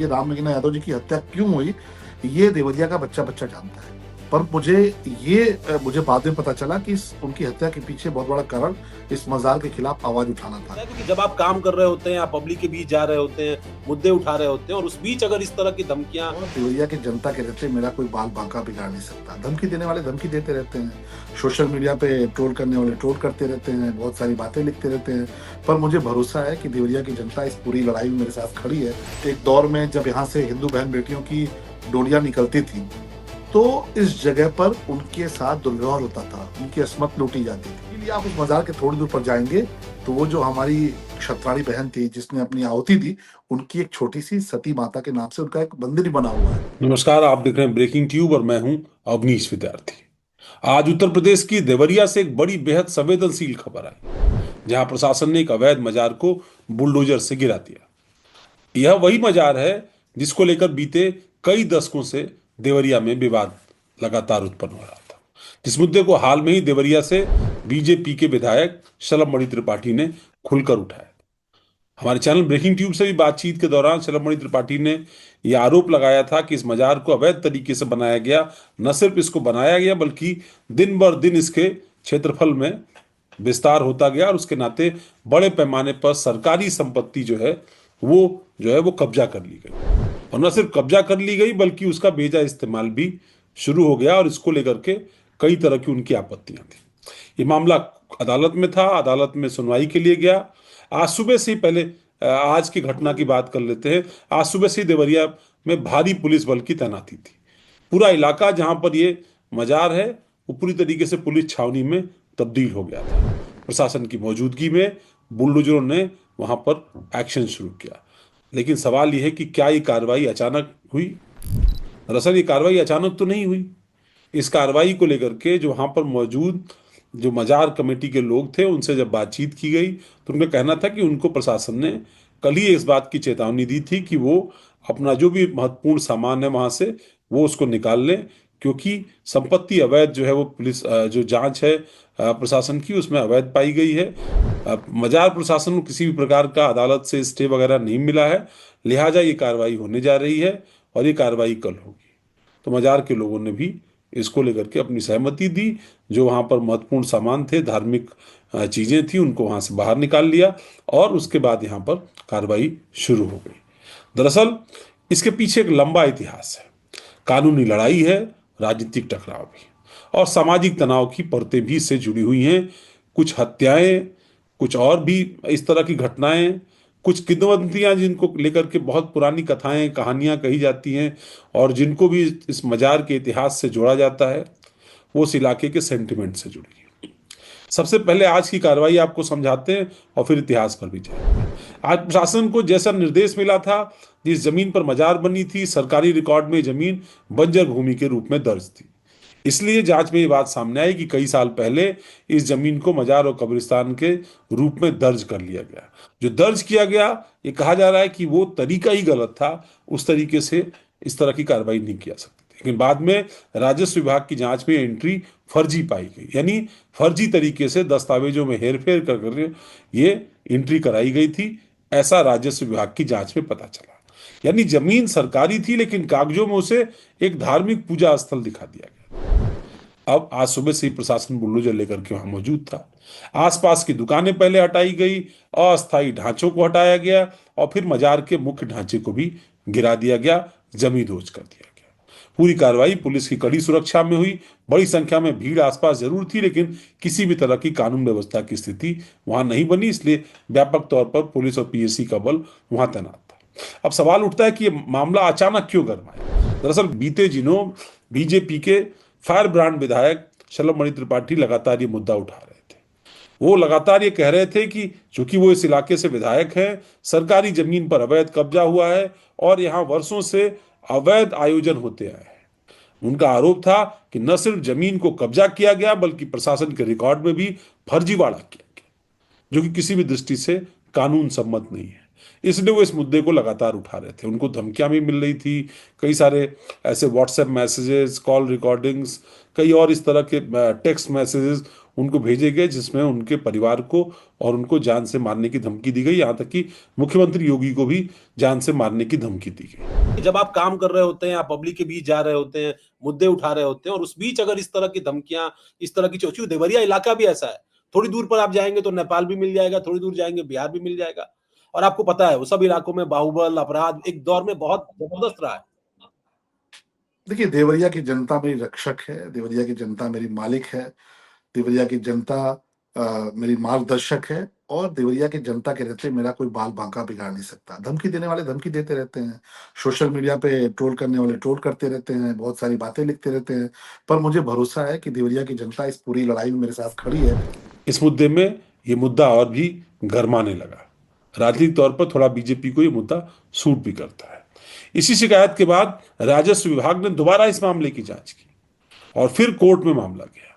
कि राम नगीना यादव जी की हत्या क्यों हुई, ये देवरिया का बच्चा बच्चा जानता है। पर मुझे बाद में पता चला कि उनकी हत्या के पीछे बहुत बड़ा कारण इस मजार के खिलाफ आवाज उठाना था। क्योंकि जब आप काम कर रहे होते हैं, आप पब्लिक के बीच जा रहे होते हैं, मुद्दे उठा रहे होते हैं और उस बीच अगर इस तरह की धमकियां। और देवरिया की जनता के रहते मेरा कोई बाल बांका बिगाड़ नहीं सकता। धमकी देने वाले धमकी देते रहते हैं, सोशल मीडिया पे ट्रोल करने वाले ट्रोल करते रहते हैं, बहुत सारी बातें लिखते रहते हैं। पर मुझे भरोसा है कि देवरिया की जनता इस पूरी लड़ाई में मेरे साथ खड़ी है। एक दौर में जब यहाँ से हिंदू बहन बेटियों की डोलियां निकलती थी तो इस जगह पर उनके साथ दुर्व्यवहार होता था, उनकी असमत लूटी जाती थी। इसलिए आप उस मजार के थोड़ी दूर पर जाएंगे तो वो जो हमारी क्षत्राणी बहन थी जिसने अपनी आहुति दी, उनकी एक छोटी सी सती माता के नाम से उनका एक मंदिर बना हुआ है। नमस्कार, आप देख रहे हैं ब्रेकिंग ट्यूब और मैं हूं अवनीश विद्यार्थी। आज उत्तर प्रदेश की देवरिया से एक बड़ी बेहद संवेदनशील खबर आई, जहां प्रशासन ने एक अवैध मजार को बुलडोजर से गिरा दिया। यह वही मजार है जिसको लेकर बीते कई दशकों से देवरिया में विवाद लगातार उत्पन्न हो रहा था, जिस मुद्दे को हाल में ही देवरिया से बीजेपी के विधायक शलभमणि त्रिपाठी ने खुलकर उठाया। हमारे चैनल ब्रेकिंग ट्यूब से भी बातचीत के दौरान शलभमणि त्रिपाठी ने यह आरोप लगाया था कि इस मजार को अवैध तरीके से बनाया गया। न सिर्फ इसको बनाया गया बल्कि दिन बर दिन इसके क्षेत्रफल में विस्तार होता गया और उसके नाते बड़े पैमाने पर सरकारी संपत्ति वो कब्जा कर ली गई। और न सिर्फ कब्जा कर ली गई बल्कि उसका बेजा इस्तेमाल भी शुरू हो गया और इसको लेकर के कई तरह की उनकी आपत्तियां थी। ये मामला अदालत में था, अदालत में सुनवाई के लिए गया। आज सुबह से ही पहले आज की घटना की बात कर लेते हैं। आज सुबह से ही देवरिया में भारी पुलिस बल की तैनाती थी। पूरा इलाका जहां पर ये मजार है वो पूरी तरीके से पुलिस छावनी में तब्दील हो गया था। प्रशासन की मौजूदगी में बुलडोजरों ने वहां पर एक्शन शुरू किया। लेकिन सवाल यह है कि क्या ये कार्रवाई अचानक हुई? दरअसल ये कार्रवाई अचानक तो नहीं हुई। इस कार्रवाई को लेकर के जो वहां पर मौजूद जो मजार कमेटी के लोग थे उनसे जब बातचीत की गई तो उनका कहना था कि उनको प्रशासन ने कल ही इस बात की चेतावनी दी थी कि वो अपना जो भी महत्वपूर्ण सामान है वहां से वो उसको निकाल लें, क्योंकि संपत्ति अवैध जो है वो पुलिस जो जांच है प्रशासन की उसमें अवैध पाई गई है। मजार प्रशासन को किसी भी प्रकार का अदालत से स्टे वगैरह नहीं मिला है, लिहाजा ये कार्रवाई होने जा रही है और ये कार्रवाई कल होगी। तो मजार के लोगों ने भी इसको लेकर के अपनी सहमति दी। जो वहाँ पर महत्वपूर्ण सामान थे, धार्मिक चीज़ें थी, उनको वहाँ से बाहर निकाल लिया और उसके बाद यहाँ पर कार्रवाई शुरू हो गई। दरअसल इसके पीछे एक लंबा इतिहास है। कानूनी लड़ाई है, राजनीतिक टकराव भी और सामाजिक तनाव की परतें भी इससे जुड़ी हुई हैं। कुछ हत्याएं, कुछ और भी इस तरह की घटनाएं, कुछ किंवदंतियां जिनको लेकर के बहुत पुरानी कथाएं कहानियां कही जाती हैं और जिनको भी इस मजार के इतिहास से जोड़ा जाता है, वो उस इलाके के सेंटिमेंट से जुड़ी है। सबसे पहले आज की कार्रवाई आपको समझाते हैं और फिर इतिहास पर भी जाएंगे। आज प्रशासन को जैसा निर्देश मिला था, जिस जमीन पर मजार बनी थी, सरकारी रिकॉर्ड में जमीन बंजर भूमि के रूप में दर्ज थी। इसलिए जांच में ये बात सामने आई कि कई साल पहले इस जमीन को मजार और कब्रिस्तान के रूप में दर्ज कर लिया गया। जो दर्ज किया गया, ये कहा जा रहा है कि वो तरीका ही गलत था, उस तरीके से इस तरह की कार्रवाई नहीं की जा सकती। लेकिन बाद में राजस्व विभाग की जांच में एंट्री फर्जी पाई गई, यानी फर्जी तरीके से दस्तावेजों में हेरफेर कर ये एंट्री कराई गई थी, ऐसा राजस्व विभाग की जांच में पता चला। यानी जमीन सरकारी थी लेकिन कागजों में उसे एक धार्मिक पूजा स्थल दिखा दिया गया। अब आज सुबह से ही प्रशासन बुलडोजर लेकर के वहां मौजूद था। आसपास की दुकानें पहले हटाई गई, अस्थायी ढांचों को हटाया गया और फिर मजार के मुख्य ढांचे को भी गिरा दिया गया, जमींदोज कर दिया गया। पूरी कार्रवाई पुलिस की कड़ी सुरक्षा में हुई। बड़ी संख्या में भीड़ आसपास जरूर थी लेकिन किसी भी तरह की कानून व्यवस्था की स्थिति वहां नहीं बनी, इसलिए व्यापक तौर पर पुलिस और पीएसी का बल वहां तैनात था। अब सवाल उठता है कि यह मामला अचानक क्यों गरमाया। दरअसल बीते दिनों बीजेपी के फायर ब्रांड विधायक शलभमणि त्रिपाठी लगातार ये मुद्दा उठा रहे थे। वो लगातार ये कह रहे थे कि चूंकि वो इस इलाके से विधायक हैं, सरकारी जमीन पर अवैध कब्जा हुआ है और यहाँ वर्षों से अवैध आयोजन होते आए हैं। उनका आरोप था कि न सिर्फ जमीन को कब्जा किया गया बल्कि प्रशासन के रिकॉर्ड में भी फर्जीवाड़ा किया गया, जो कि किसी भी दृष्टि से कानून सम्मत नहीं है। इसलिए वो इस मुद्दे को लगातार उठा रहे थे। उनको धमकियां भी मिल रही थी, कई सारे ऐसे व्हाट्सएप मैसेजेस, कॉल रिकॉर्डिंग्स, कई और इस तरह के टेक्स्ट मैसेजेस उनको भेजे गए, जिसमें उनके परिवार को और उनको जान से मारने की धमकी दी गई। यहाँ तक कि मुख्यमंत्री योगी को भी जान से मारने की धमकी दी गई। जब आप काम कर रहे होते हैं, आप पब्लिक के बीच जा रहे होते हैं, मुद्दे उठा रहे होते हैं, और उस बीच अगर इस तरह की धमकियां, इस तरह की चौचू, देवरिया इलाका भी ऐसा है, थोड़ी दूर पर आप जाएंगे तो नेपाल भी मिल जाएगा, थोड़ी दूर जाएंगे बिहार भी मिल जाएगा। और आपको पता है वो सब इलाकों में बाहुबल अपराध एक दौर में बहुत जबरदस्त रहा है। देखिए, देवरिया की जनता मेरी रक्षक है, देवरिया की जनता मेरी मालिक है, देवरिया की जनता मेरी मार्गदर्शक है, और देवरिया की जनता के रहते मेरा कोई बाल बांका बिगाड़ नहीं सकता। धमकी देने वाले धमकी देते रहते हैं, सोशल मीडिया पे ट्रोल करने वाले ट्रोल करते रहते हैं, बहुत सारी बातें लिखते रहते हैं, पर मुझे भरोसा है कि देवरिया की जनता इस पूरी लड़ाई में मेरे साथ खड़ी है। इस मुद्दे में ये मुद्दा और भी गरमाने लगा। राजनीतिक तौर पर थोड़ा बीजेपी को ये मुद्दा सूट भी करता है। इसी शिकायत के बाद राजस्व विभाग ने दोबारा इस मामले की जांच की और फिर कोर्ट में मामला गया।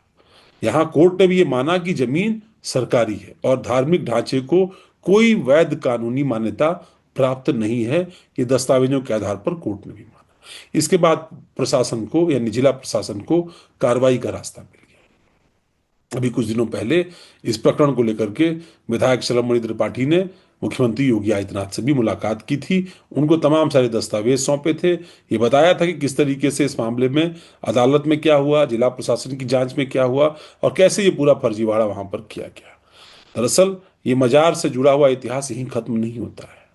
यहां कोर्ट ने भी ये माना कि जमीन सरकारी है और धार्मिक ढांचे को कोई वैध कानूनी मान्यता प्राप्त नहीं है। ये दस्तावेजों के आधार पर कोर्ट ने भी माना। इसके बाद प्रशासन को, यानी जिला प्रशासन को, कार्रवाई का रास्ता मिल गया। अभी कुछ दिनों पहले इस प्रकरण को लेकर के विधायक शरमणि त्रिपाठी ने मुख्यमंत्री योगी आदित्यनाथ से भी मुलाकात की थी। उनको तमाम सारे दस्तावेज सौंपे थे। ये बताया था कि किस तरीके से इस मामले में अदालत में क्या हुआ, जिला प्रशासन की जांच में क्या हुआ, और कैसे ये पूरा फर्जीवाड़ा वहां पर किया गया। दरअसल ये मजार से जुड़ा हुआ इतिहास यहीं खत्म नहीं होता है।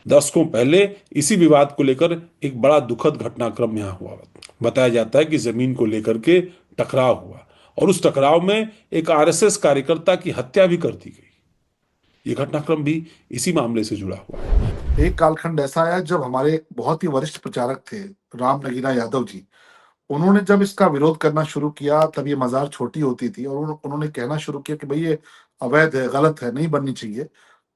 दशकों पहले इसी विवाद को लेकर एक बड़ा दुखद घटनाक्रम यहाँ हुआ। बताया जाता है कि जमीन को लेकर के टकराव हुआ और उस टकराव में एक आरएसएस कार्यकर्ता की हत्या भी कर दी गई। ये घटनाक्रम भी इसी मामले से जुड़ा हुआ है। एक कालखंड ऐसा आया जब हमारे बहुत ही वरिष्ठ प्रचारक थे, राम नगीना यादव जी, उन्होंने जब इसका विरोध करना शुरू किया, तब ये मजार छोटी होती थी, और उन्होंने कहना शुरू किया कि भाई ये अवैध है, गलत है, नहीं बननी चाहिए,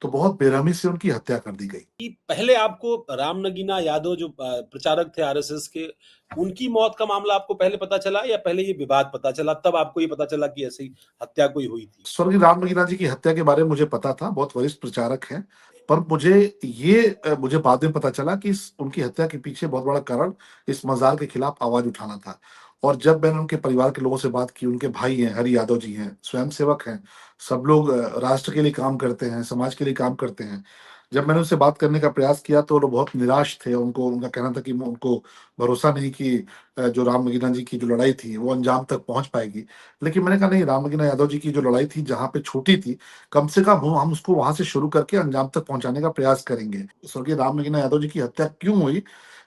तो बहुत बेरहमी से उनकी हत्या कर दी गई। कि पहले आपको राम नगीना यादव जो प्रचारक थे आरएसएस के, उनकी मौत का मामला आपको पहले पता चला या पहले ये विवाद पता चला, तब आपको ये पता चला कि ऐसी हत्या कोई हुई थी? स्वर्गीय राम नगीना जी की हत्या के बारे में मुझे पता था, बहुत वरिष्ठ प्रचारक हैं, पर मुझे बाद में पता चला कि उनकी हत्या के पीछे बहुत बड़ा कारण इस मजार के खिलाफ आवाज उठाना था। और जब मैंने उनके परिवार के लोगों से बात की, उनके भाई हैं, हरि यादव जी हैं, स्वयंसेवक हैं, सब लोग राष्ट्र के लिए काम करते हैं, समाज के लिए काम करते हैं। जब मैंने उनसे बात करने का प्रयास किया तो वो लोग बहुत निराश थे। उनका कहना था कि उनको भरोसा नहीं कि जो राम नगीना जी की जो लड़ाई थी वो अंजाम तक पहुंच पाएगी। लेकिन मैंने कहा नहीं, राम नगीना यादव जी की जो लड़ाई थी जहाँ पे छोटी थी, कम से कम हम उसको वहां से शुरू करके अंजाम तक पहुंचाने का प्रयास करेंगे। स्वर्गीय राम नगीना यादव जी की हत्या क्यों हुई,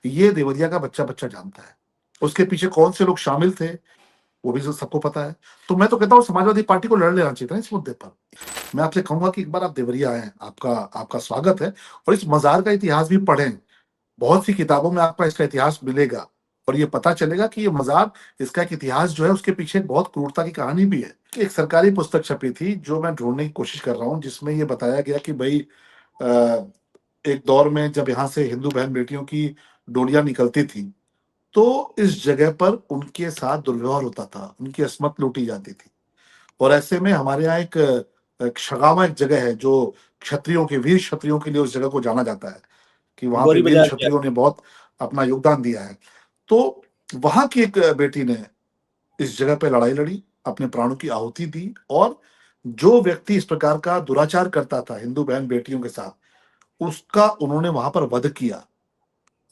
ये देवरिया का बच्चा बच्चा जानता है। उसके पीछे कौन से लोग शामिल थे वो भी सबको पता है। तो मैं तो कहता हूँ समाजवादी पार्टी को लड़ लेना चाहिए था इस मुद्दे पर। मैं आपसे कहूंगा कि एक बार आप देवरिया आए, आपका आपका स्वागत है, और इस मजार का इतिहास भी पढ़ें। बहुत सी किताबों में आपका इसका इतिहास मिलेगा और ये पता चलेगा कि ये मजार, इसका एक इतिहास जो है, उसके पीछे एक बहुत क्रूरता की कहानी भी है। एक सरकारी पुस्तक छपी थी जो मैं ढूंढने की कोशिश कर रहा हूँ, जिसमें ये बताया गया कि भाई एक दौर में जब यहाँ से हिंदू बहन बेटियों की डोलियां निकलती थी, तो इस जगह पर उनके साथ दुर्व्यवहार होता था, उनकी अस्मत लूटी जाती थी। और ऐसे में हमारे यहाँ एक शगामा एक जगह है जो क्षत्रियों के, वीर क्षत्रियों के लिए उस जगह को जाना जाता है, कि वहां पे गौरी वीर बाजार गया। क्षत्रियों ने बहुत अपना योगदान दिया है। तो वहां की एक बेटी ने इस जगह पे लड़ाई लड़ी, अपने प्राणों की आहुति दी, और जो व्यक्ति इस प्रकार का दुराचार करता था हिंदू बहन बेटियों के साथ, उसका उन्होंने वहां पर वध किया।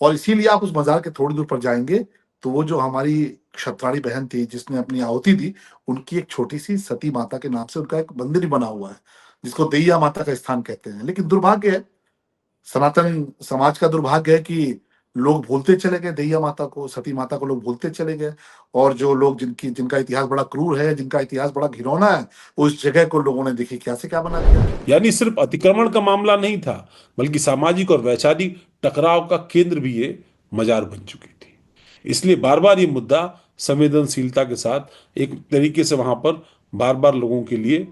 और इसीलिए आप उस मजार के थोड़ी दूर पर जाएंगे तो वो जो हमारी क्षत्राणी बहन थी जिसने अपनी आहुति दी, उनकी एक छोटी सी सती माता के नाम से उनका एक मंदिर बना हुआ है, जिसको दैया माता का स्थान कहते हैं। लेकिन दुर्भाग्य है, सनातन समाज का दुर्भाग्य है कि लोग भूलते चले गए दैया माता को, सती माता को लोग भूलते चले गए, और जो लोग जिनका इतिहास बड़ा क्रूर है, जिनका इतिहास बड़ा घिनौना है, उस जगह को लोगों ने देखिए क्या से क्या बना दिया। यानी सिर्फ अतिक्रमण का मामला नहीं था, बल्कि सामाजिक और वैचारिक टकराव का केंद्र भी ये मजार बन चुकी थी। इसलिए बार बार ये मुद्दा संवेदनशीलता के साथ एक तरीके से वहां पर बार बार लोगों के लिए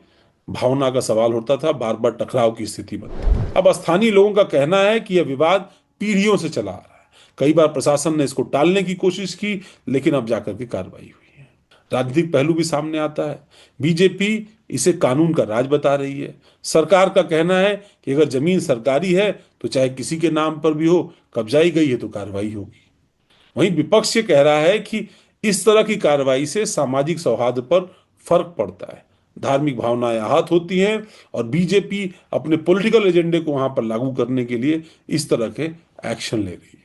भावना का सवाल होता था, बार बार टकराव की स्थिति बनती। अब स्थानीय लोगों का कहना है कि यह विवाद पीढ़ियों से चला आ रहा है। कई बार प्रशासन ने इसको टालने की कोशिश की, लेकिन अब जाकर के कार्रवाई हुई है। राजनीतिक पहलू भी सामने आता है। बीजेपी इसे कानून का राज बता रही है। सरकार का कहना है कि अगर जमीन सरकारी है तो चाहे किसी के नाम पर भी हो, कब्जाई गई है तो कार्रवाई होगी। वहीं विपक्ष ये कह रहा है कि इस तरह की कार्रवाई से सामाजिक सौहार्द पर फर्क पड़ता है। धार्मिक भावनाएं आहत होती हैं और बीजेपी अपने पॉलिटिकल एजेंडे को वहां पर लागू करने के लिए इस तरह के एक्शन ले रही है।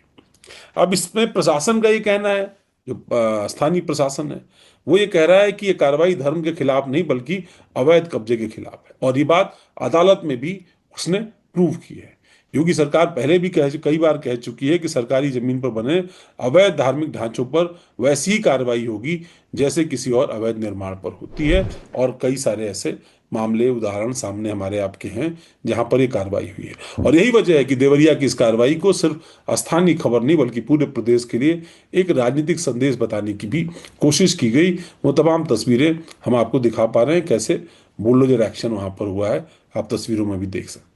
अब इसमें प्रशासन का ये कहना है, जो स्थानीय प्रशासन है, वो ये कह रहा है कि ये कार्रवाई धर्म के खिलाफ नहीं बल्कि अवैध कब्जे के खिलाफ है, और ये बात अदालत में भी उसने प्रूव की है। योगी सरकार पहले भी कई बार कह चुकी है कि सरकारी जमीन पर बने अवैध धार्मिक ढांचों पर वैसी ही कार्रवाई होगी जैसे किसी और अवैध निर्माण पर होती है, और कई सारे ऐसे मामले उदाहरण सामने हमारे आपके हैं जहां पर यह कार्रवाई हुई है। और यही वजह है कि देवरिया की इस कार्रवाई को सिर्फ स्थानीय खबर नहीं बल्कि पूरे प्रदेश के लिए एक राजनीतिक संदेश बताने की भी कोशिश की गई। वो तमाम तस्वीरें हम आपको दिखा पा रहे हैं, कैसे बुलडोजर एक्शन वहां पर हुआ है, आप तस्वीरों में भी देख सकते हैं।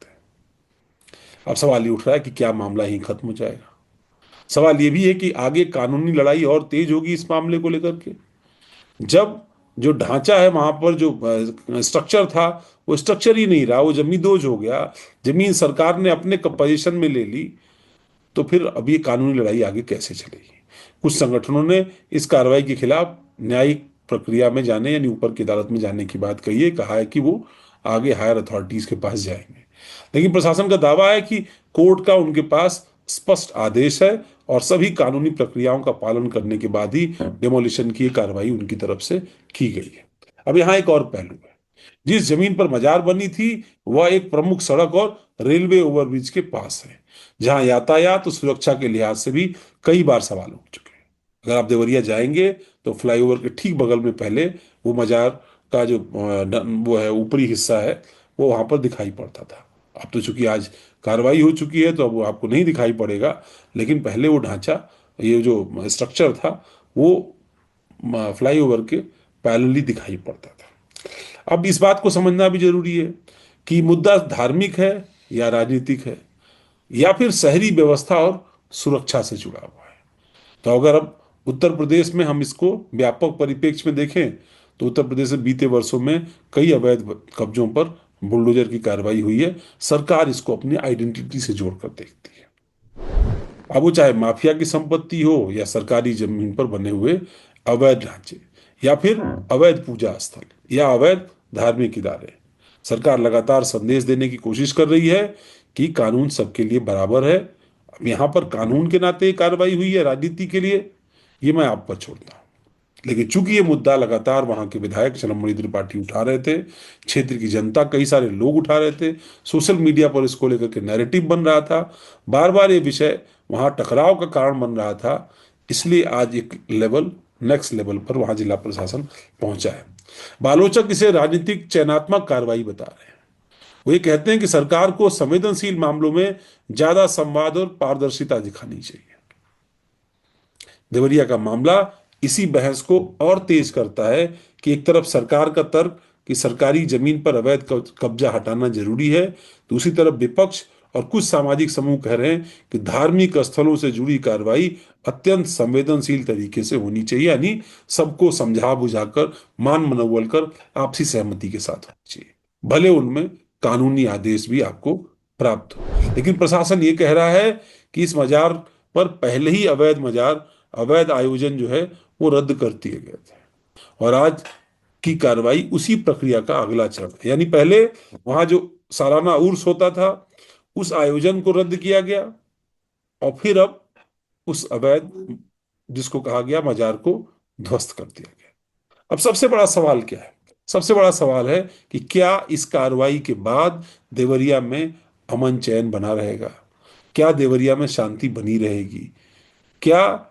अब सवाल ये उठ रहा है कि क्या मामला ही खत्म हो जाएगा? सवाल ये भी है कि आगे कानूनी लड़ाई और तेज होगी इस मामले को लेकर के, जब जो ढांचा है वहां पर जो स्ट्रक्चर था वो स्ट्रक्चर ही नहीं रहा, वो जमींदोज हो गया, जमीन सरकार ने अपने पोजीशन में ले ली, तो फिर अब ये कानूनी लड़ाई आगे कैसे चलेगी? कुछ संगठनों ने इस कार्रवाई के खिलाफ न्यायिक प्रक्रिया में जाने यानी ऊपर की अदालत में जाने की बात कही है, कहा है कि वो आगे हायर अथॉरिटीज के पास जाएंगे। लेकिन प्रशासन का दावा है कि कोर्ट का उनके पास स्पष्ट आदेश है और सभी कानूनी प्रक्रियाओं का पालन करने के बाद ही डेमोलिशन की कार्रवाई उनकी तरफ से की गई है। अब यहाँ एक और पहलू है, जिस जमीन पर मजार बनी थी वह एक प्रमुख सड़क और रेलवे ओवरब्रिज के पास है, जहां यातायात और सुरक्षा के लिहाज से भी कई बार सवाल उठ चुके हैं। अगर आप देवरिया जाएंगे तो फ्लाईओवर के ठीक बगल में पहले वो मजार का जो वो है ऊपरी हिस्सा है वो वहां पर दिखाई पड़ता था। अब तो चूंकि आज कार्रवाई हो चुकी है तो अब वो आपको नहीं दिखाई पड़ेगा, लेकिन पहले वो ढांचा, ये जो स्ट्रक्चर था वो फ्लाईओवर के पैरेलली दिखाई पड़ता था। अब इस बात को समझना भी जरूरी है कि मुद्दा धार्मिक है या राजनीतिक है या फिर शहरी व्यवस्था और सुरक्षा से जुड़ा हुआ है। तो अगर अब उत्तर प्रदेश में हम इसको व्यापक परिप्रेक्ष्य में देखें तो उत्तर प्रदेश में बीते वर्षों में कई अवैध कब्जों पर बुलडोजर की कार्रवाई हुई है। सरकार इसको अपनी आइडेंटिटी से जोड़कर देखती है। अब वो चाहे माफिया की संपत्ति हो या सरकारी जमीन पर बने हुए अवैध ढांचे या फिर अवैध पूजा स्थल या अवैध धार्मिक इदारे, सरकार लगातार संदेश देने की कोशिश कर रही है कि कानून सबके लिए बराबर है। अब यहां पर कानून के नाते कार्रवाई हुई है, राजनीति के लिए ये मैं आप पर छोड़ता हूं। लेकिन चूंकि ये मुद्दा लगातार वहां के विधायक शलमणि त्रिपाठी उठा रहे थे, क्षेत्र की जनता कई सारे लोग उठा रहे थे, सोशल मीडिया पर इसको लेकर के नैरेटिव बन रहा था, बार बार ये विषय वहां टकराव का कारण बन रहा था, इसलिए आज एक लेवल नेक्स्ट लेवल पर वहां जिला प्रशासन पहुंचा है। आलोचक इसे राजनीतिक चयनात्मक कार्रवाई बता रहे हैं। वो ये कहते हैं कि सरकार को संवेदनशील मामलों में ज्यादा संवाद और पारदर्शिता दिखानी चाहिए। देवरिया का मामला इसी बहस को और तेज करता है कि एक तरफ सरकार का तर्क कि सरकारी जमीन पर अवैध कब्जा हटाना जरूरी है, दूसरी तरफ विपक्ष और कुछ सामाजिक समूह कह रहे हैं कि धार्मिक स्थलों से जुड़ी कार्रवाई अत्यंत संवेदनशील तरीके से होनी चाहिए, यानी सबको समझा बुझाकर मान मनोबल कर आपसी सहमति के साथ होनी चाहिए, भले उनमें कानूनी आदेश भी आपको प्राप्त हो। लेकिन प्रशासन ये कह रहा है कि इस मजार पर पहले ही अवैध आयोजन जो है वो रद्द कर दिए गए थे और आज की कार्रवाई उसी प्रक्रिया का अगला चरण है। यानी पहले वहां जो सालाना उर्स होता था उस आयोजन को रद्द किया गया और फिर अब उस अवैध जिसको कहा गया मजार को ध्वस्त कर दिया गया। अब सबसे बड़ा सवाल क्या है? सबसे बड़ा सवाल है कि क्या इस कार्रवाई के बाद देवरिया में अमन चैन बना रहेगा? क्या देवरिया में शांति बनी रहेगी? क्या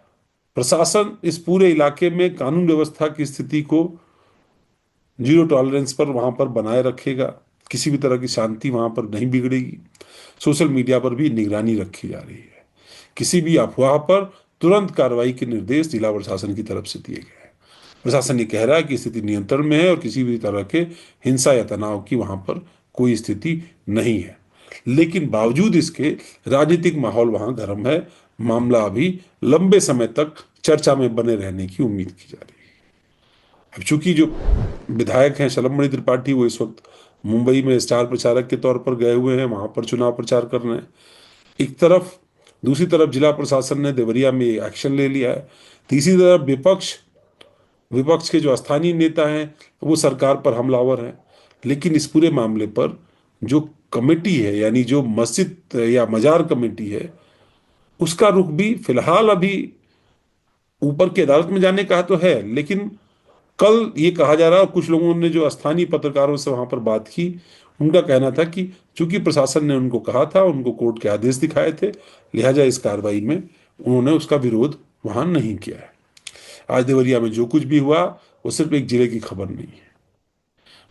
प्रशासन इस पूरे इलाके में कानून व्यवस्था की स्थिति को जीरो टॉलरेंस पर वहां पर बनाए रखेगा? किसी भी तरह की शांति वहां पर नहीं बिगड़ेगी। सोशल मीडिया पर भी निगरानी रखी जा रही है। किसी भी अफवाह पर तुरंत कार्रवाई के निर्देश जिला प्रशासन की तरफ से दिए गए हैं। प्रशासन ये कह रहा है कि स्थिति नियंत्रण में है और किसी भी तरह के हिंसा या तनाव की वहां पर कोई स्थिति नहीं है। लेकिन बावजूद इसके राजनीतिक माहौल वहां गर्म है। मामला अभी लंबे समय तक चर्चा में बने रहने की उम्मीद की जा रही है। अब चूंकि जो विधायक हैं शलमणि त्रिपाठी वो इस वक्त मुंबई में स्टार प्रचारक के तौर पर गए हुए हैं, वहां पर चुनाव प्रचार कर रहे हैं एक तरफ, दूसरी तरफ जिला प्रशासन ने देवरिया में एक्शन ले लिया है, तीसरी तरफ विपक्ष विपक्ष के जो स्थानीय नेता हैं वो सरकार पर हमलावर हैं, लेकिन इस पूरे मामले पर जो कमेटी है, यानी जो मस्जिद या मजार कमेटी है, उसका रुख भी फिलहाल अभी ऊपर की अदालत में जाने का तो है, लेकिन कल ये कहा जा रहा है, और कुछ लोगों ने जो स्थानीय पत्रकारों से वहां पर बात की, उनका कहना था कि चूंकि प्रशासन ने उनको कहा था, उनको कोर्ट के आदेश दिखाए थे, लिहाजा इस कार्रवाई में उन्होंने उसका विरोध वहां नहीं किया है। आज देवरिया में जो कुछ भी हुआ वो सिर्फ एक जिले की खबर नहीं है,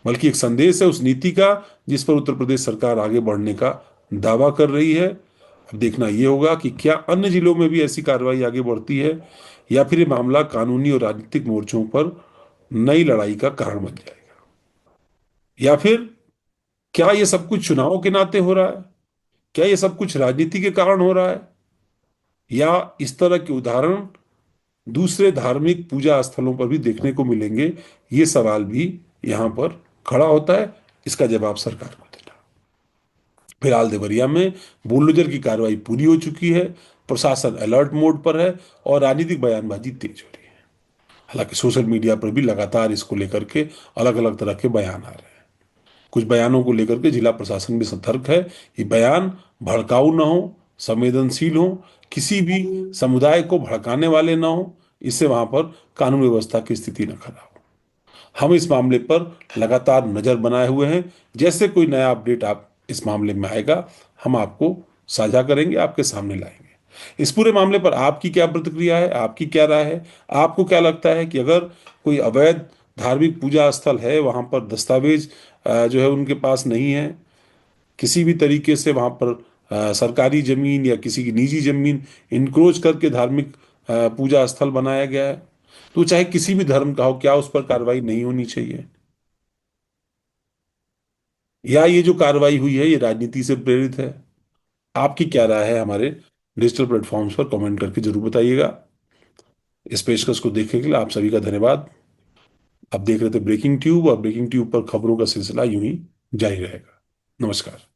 बल्कि एक संदेश है उस नीति का जिस पर उत्तर प्रदेश सरकार आगे बढ़ने का दावा कर रही है। अब देखना यह होगा कि क्या अन्य जिलों में भी ऐसी कार्रवाई आगे बढ़ती है, या फिर ये मामला कानूनी और राजनीतिक मोर्चों पर नई लड़ाई का कारण बन जाएगा, या फिर क्या ये सब कुछ चुनावों के नाते हो रहा है, क्या ये सब कुछ राजनीति के कारण हो रहा है, या इस तरह के उदाहरण दूसरे धार्मिक पूजा स्थलों पर भी देखने को मिलेंगे। ये सवाल भी यहां पर खड़ा होता है, इसका जवाब सरकार को देना। फिलहाल देवरिया में बुलडोजर की कार्रवाई पूरी हो चुकी है, प्रशासन अलर्ट मोड पर है और राजनीतिक बयानबाजी तेज हो रही है। हालांकि सोशल मीडिया पर भी लगातार इसको लेकर के अलग अलग तरह के बयान आ रहे हैं। कुछ बयानों को लेकर के जिला प्रशासन भी सतर्क है कि बयान भड़काऊ ना हो, संवेदनशील हो, किसी भी समुदाय को भड़काने वाले ना हो, इससे वहां पर कानून व्यवस्था की स्थिति न खराब हो। हम इस मामले पर लगातार नजर बनाए हुए हैं। जैसे कोई नया अपडेट आप इस मामले में आएगा, हम आपको साझा करेंगे, आपके सामने लाएंगे। इस पूरे मामले पर आपकी क्या प्रतिक्रिया है, आपकी क्या राय है? आपको क्या लगता है कि अगर कोई अवैध धार्मिक पूजा स्थल है, वहां पर दस्तावेज जो है उनके पास नहीं है, किसी भी तरीके से वहां पर सरकारी जमीन या किसी की निजी जमीन इंक्रोच करके धार्मिक पूजा स्थल बनाया गया है, तो चाहे किसी भी धर्म का हो, क्या उस पर कार्रवाई नहीं होनी चाहिए? या ये जो कार्रवाई हुई है ये राजनीति से प्रेरित है? आपकी क्या राय है? हमारे डिजिटल प्लेटफॉर्म्स पर कमेंट करके जरूर बताइएगा। इस पेशकश को देखने के लिए आप सभी का धन्यवाद। आप देख रहे थे ब्रेकिंग ट्यूब, और ब्रेकिंग ट्यूब पर खबरों का सिलसिला यूं ही जारी रहेगा। नमस्कार।